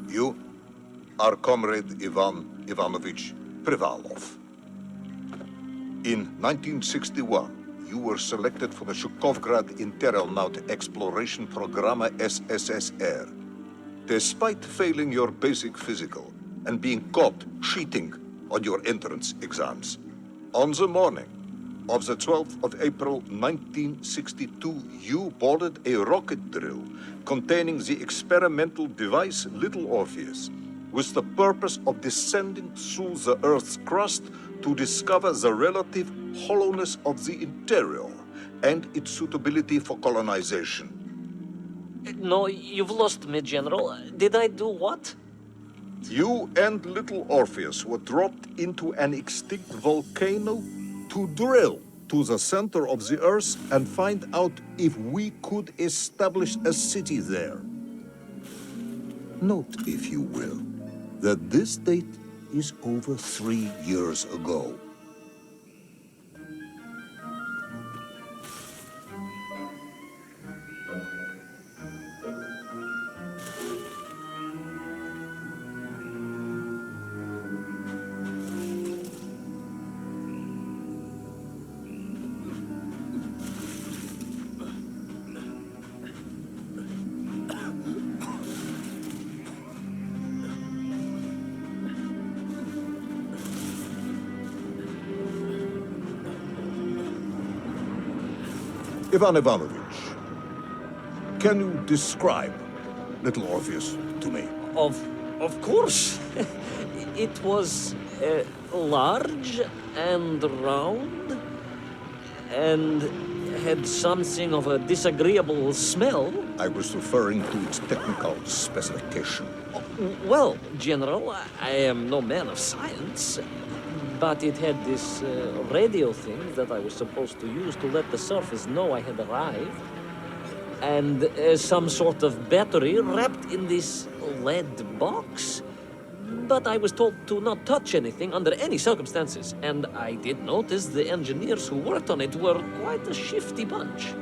You are Comrade Ivan Ivanovich Privalov. In 1961, you were selected for the Shukovgrad Internaut Exploration Program SSSR. Despite failing your basic physical and being caught cheating on your entrance exams, on the morning of the 12th of April 1962, you boarded a rocket drill containing the experimental device Little Orpheus, with the purpose of descending through the Earth's crust to discover the relative hollowness of the interior and its suitability for colonization. No, you've lost me, General. Did I do what? You and Little Orpheus were dropped into an extinct volcano to drill to the center of the Earth and find out if we could establish a city there. Note, if you will, that this date is over 3 years ago. Ivan Ivanovich, can you describe Little Orpheus to me? Of course. It was large and round and had something of a disagreeable smell. I was referring to its technical specification. Well, General, I am no man of science, but it had this radio thing that I was supposed to use to let the surface know I had arrived, and some sort of battery wrapped in this lead box. But I was told to not touch anything under any circumstances, and I did notice the engineers who worked on it were quite a shifty bunch.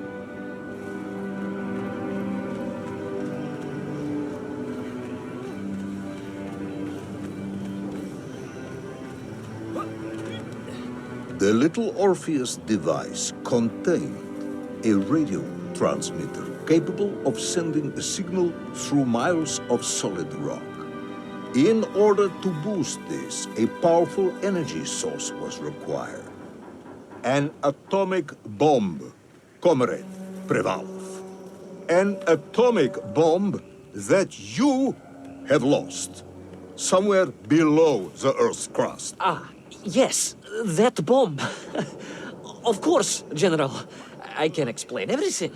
The Little Orpheus device contained a radio transmitter capable of sending a signal through miles of solid rock. In order to boost this, a powerful energy source was required. An atomic bomb, Comrade Privalov. An atomic bomb that you have lost somewhere below the Earth's crust. Ah, yes, that bomb. Of course, General. I can explain everything.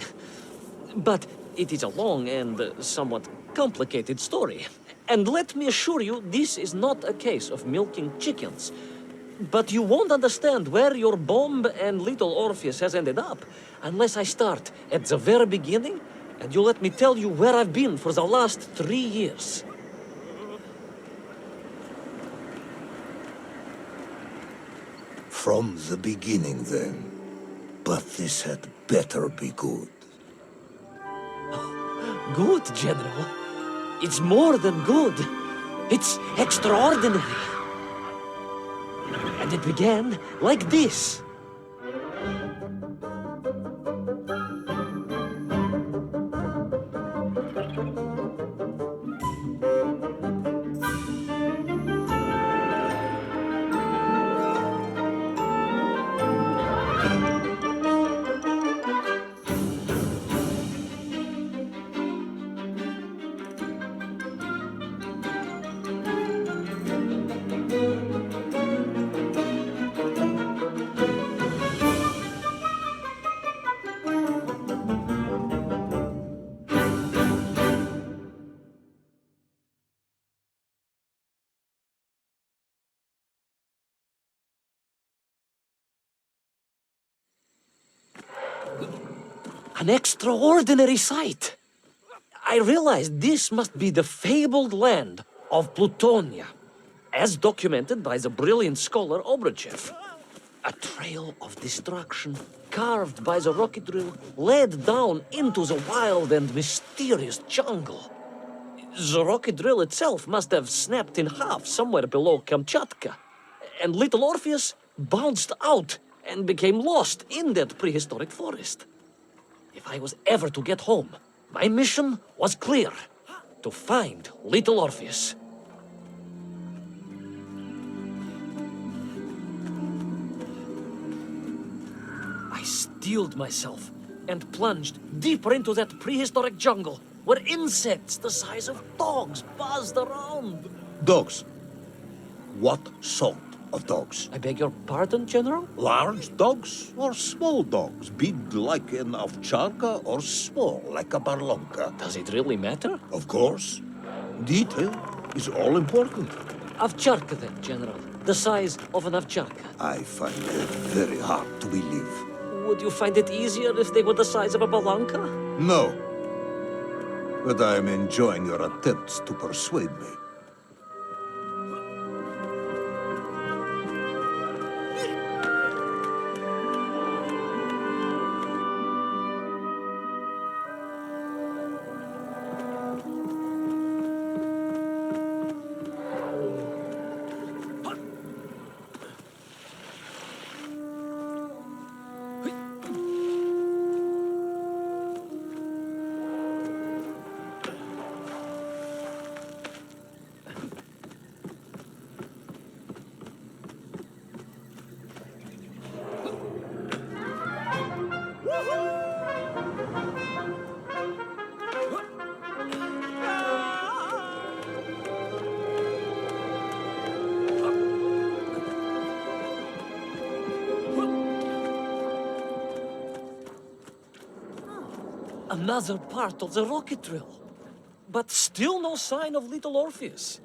But it is a long and somewhat complicated story. And let me assure you, this is not a case of milking chickens. But you won't understand where your bomb and Little Orpheus has ended up unless I start at the very beginning and you let me tell you where I've been for the last 3 years. From the beginning, then. But this had better be good. Good, General. It's more than good. It's extraordinary. And it began like this. An extraordinary sight. I realized this must be the fabled land of Plutonia, as documented by the brilliant scholar Obruchev. A trail of destruction carved by the rocket drill led down into the wild and mysterious jungle. The rocket drill itself must have snapped in half somewhere below Kamchatka. And Little Orpheus bounced out and became lost in that prehistoric forest. If I was ever to get home, my mission was clear: to find Little Orpheus. I steeled myself and plunged deeper into that prehistoric jungle where insects the size of dogs buzzed around. Dogs. What sort of dogs? I beg your pardon, General? Large dogs or small dogs? Big like an ovcharka or small like a barlonka? Does it really matter? Of course. Detail is all important. Ovcharka then, General. The size of an ovcharka. I find it very hard to believe. Would you find it easier if they were the size of a balanka? No. But I am enjoying your attempts to persuade me. Another part of the rocket drill. But still no sign of Little Orpheus.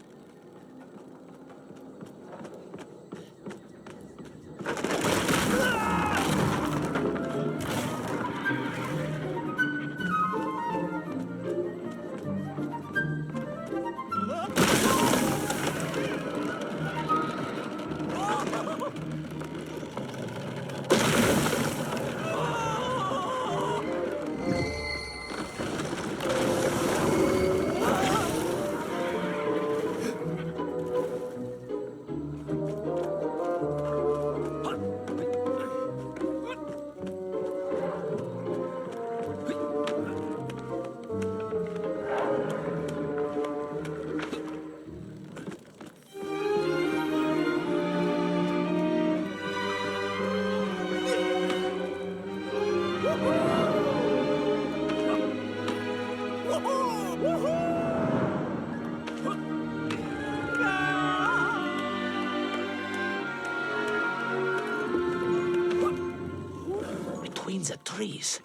Between the trees,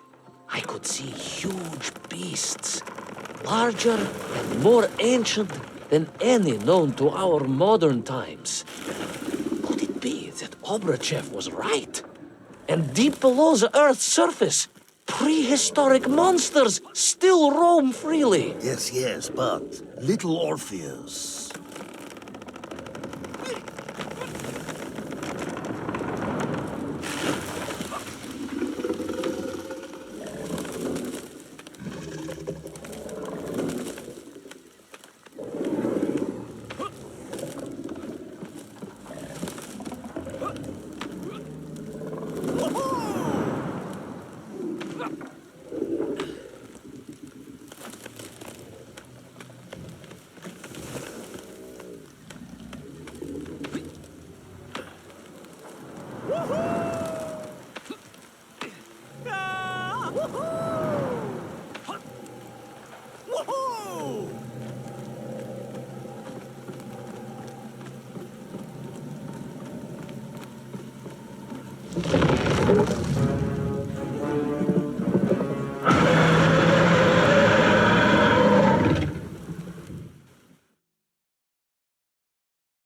I could see huge beasts, larger and more ancient than any known to our modern times. Could it be that Obrachev was right? And deep below the Earth's surface, prehistoric monsters still roam freely? Yes, but Little Orpheus.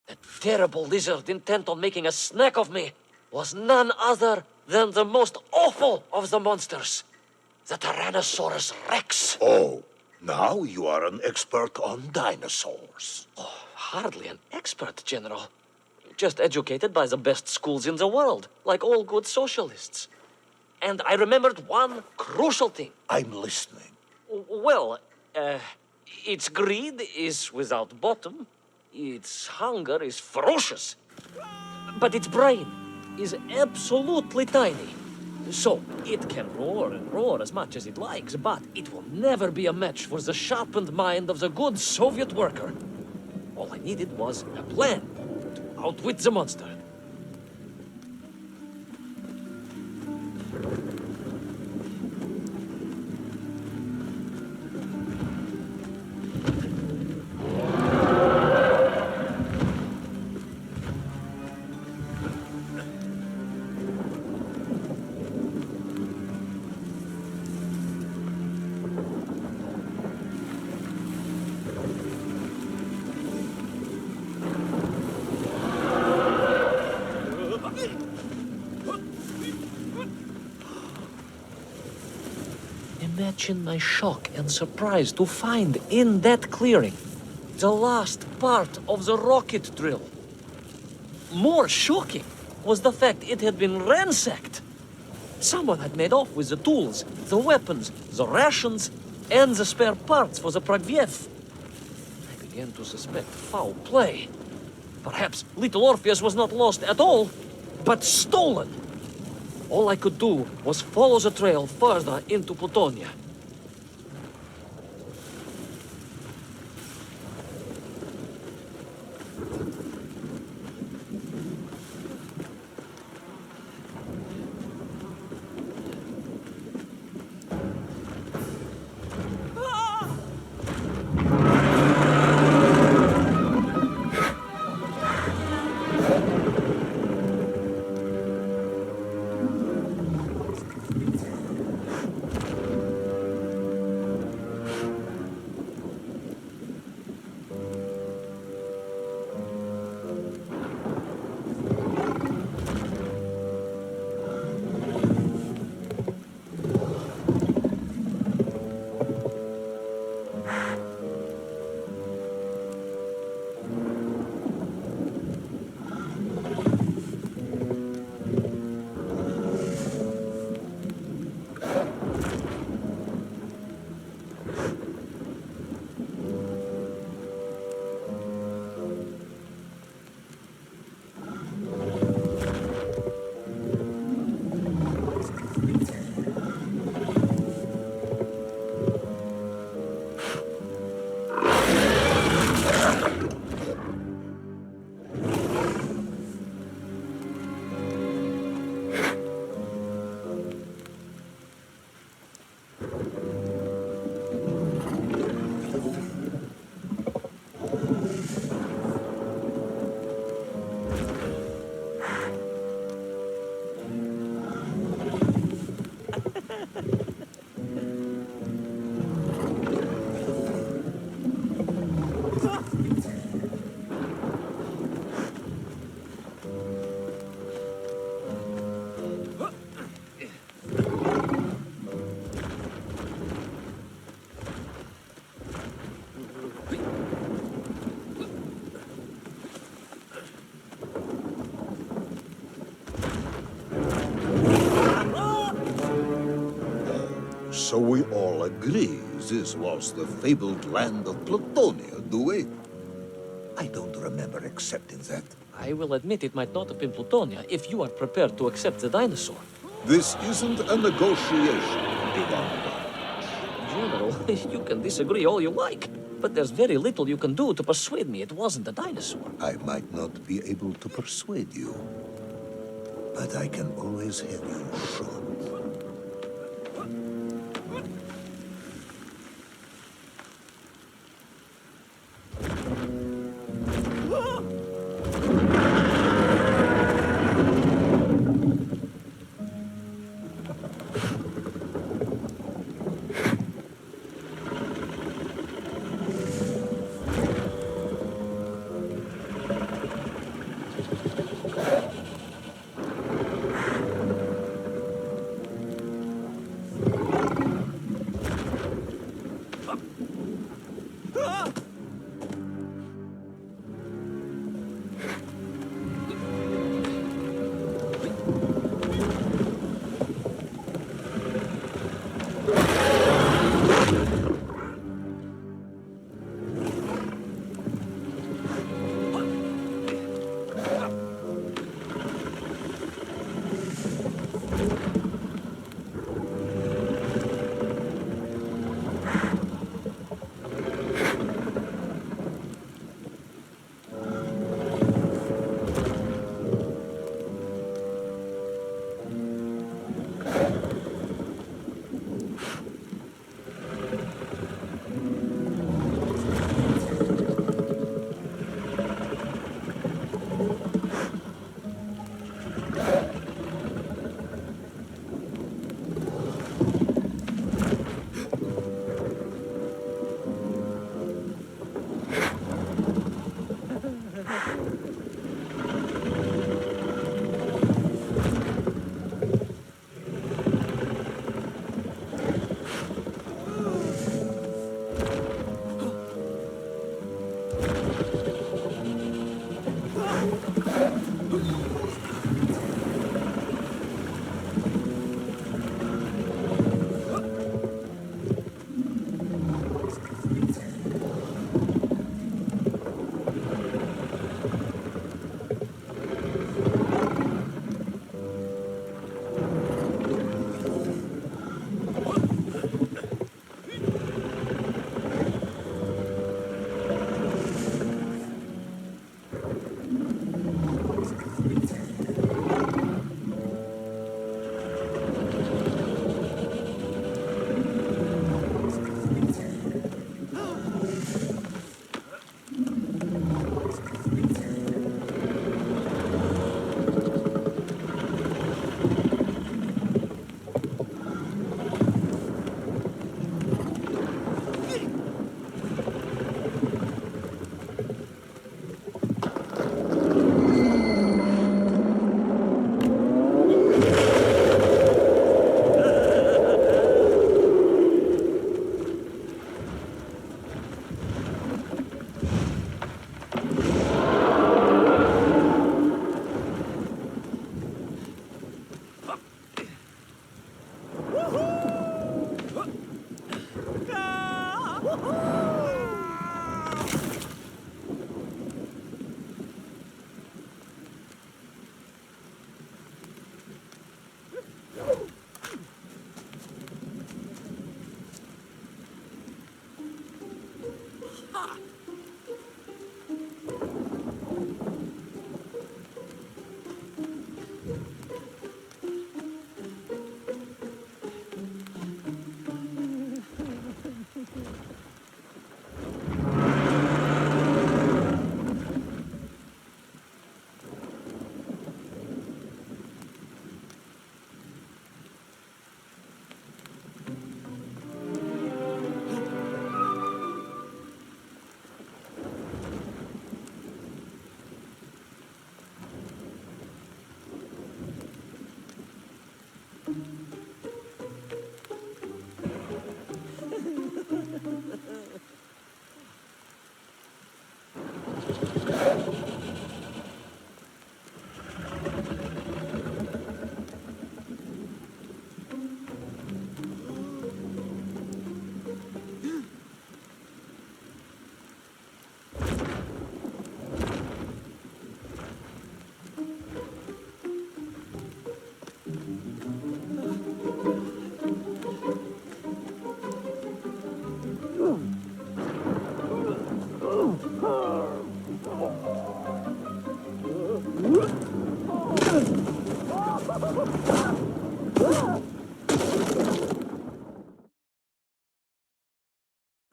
The terrible lizard intent on making a snack of me was none other than the most awful of the monsters, the Tyrannosaurus Rex. Oh, now you are an expert on dinosaurs. Oh, hardly an expert, General. Just educated by the best schools in the world, like all good socialists. And I remembered one crucial thing. I'm listening. Well, Its greed is without bottom. Its hunger is ferocious. But its brain is absolutely tiny. So it can roar and roar as much as it likes, but it will never be a match for the sharpened mind of the good Soviet worker. All I needed was a plan to outwit the monster. Imagine my shock and surprise to find in that clearing the last part of the rocket drill. More shocking was the fact it had been ransacked. Someone had made off with the tools, the weapons, the rations, and the spare parts for the Pragviev. I began to suspect foul play. Perhaps Little Orpheus was not lost at all, but stolen. All I could do was follow the trail further into Plutonia. So we all agree this was the fabled land of Plutonia, do we? I don't remember accepting that. I will admit it might not have been Plutonia if you are prepared to accept the dinosaur. This isn't a negotiation, Ivan. General, you can disagree all you like, but there's very little you can do to persuade me it wasn't a dinosaur. I might not be able to persuade you, but I can always have you shot.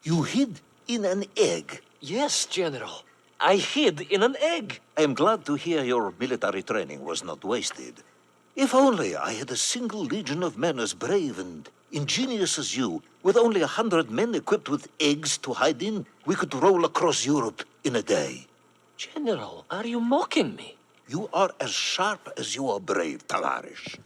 You hid in an egg. Yes, General. I hid in an egg. I am glad to hear your military training was not wasted. If only I had a single legion of men as brave and ingenious as you, with only 100 men equipped with eggs to hide in, we could roll across Europe in a day. General, are you mocking me? You are as sharp as you are brave, Tavarish.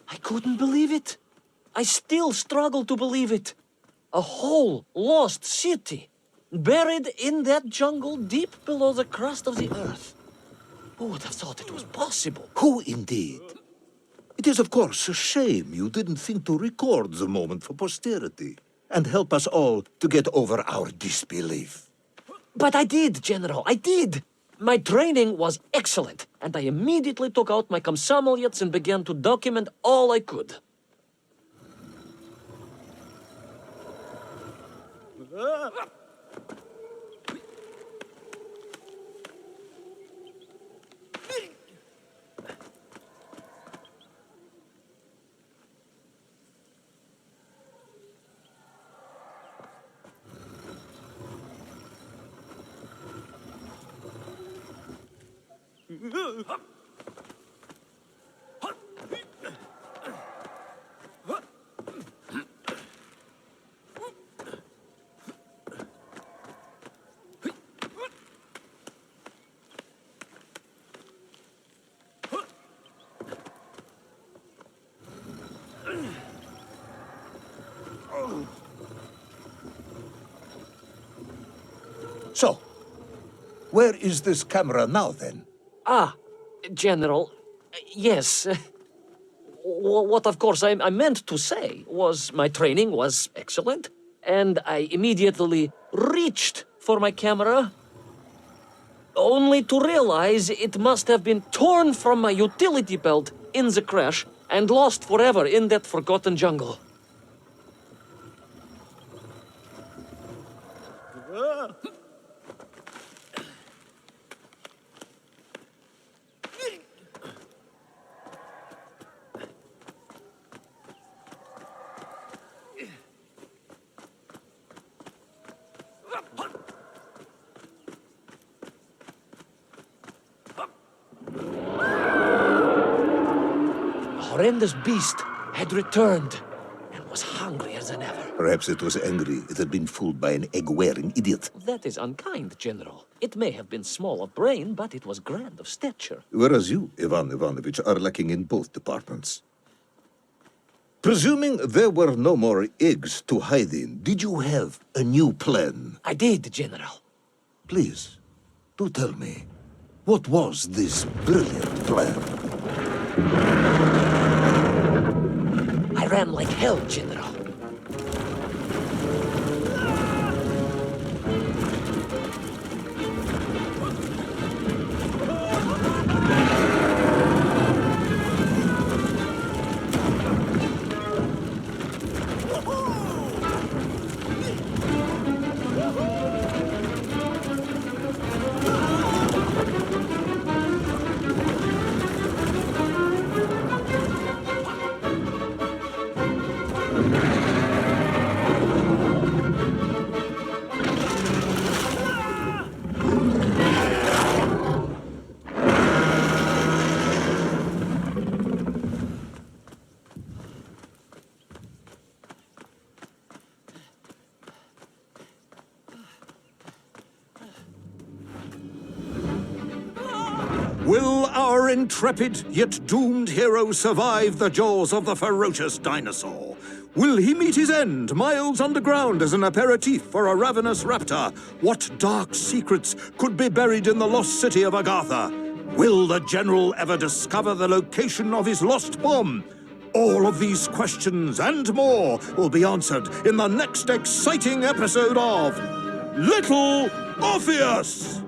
I couldn't believe it. I still struggle to believe it. A whole lost city, buried in that jungle deep below the crust of the earth. Who would have thought it was possible? Who indeed? It is, of course, a shame you didn't think to record the moment for posterity and help us all to get over our disbelief. But I did, General, I did. My training was excellent, and I immediately took out my комсомолец and began to document all I could. So, where is this camera now, then? Ah, General, yes. What, of course, I meant to say was my training was excellent, and I immediately reached for my camera. only to realize it must have been torn from my utility belt in the crash and lost forever in that forgotten jungle. Horrendous beast had returned and was hungrier than ever. Perhaps it was angry it had been fooled by an egg-wearing idiot. That is unkind, General. It may have been small of brain, but it was grand of stature. Whereas you, Ivan Ivanovich, are lacking in both departments. Presuming there were no more eggs to hide in, did you have a new plan? I did, General. Please, do tell me, what was this brilliant plan? I ran like hell, General. Will our intrepid yet doomed hero survive the jaws of the ferocious dinosaur? Will he meet his end miles underground as an aperitif for a ravenous raptor? What dark secrets could be buried in the lost city of Agatha? Will the general ever discover the location of his lost bomb? All of these questions and more will be answered in the next exciting episode of Little Orpheus!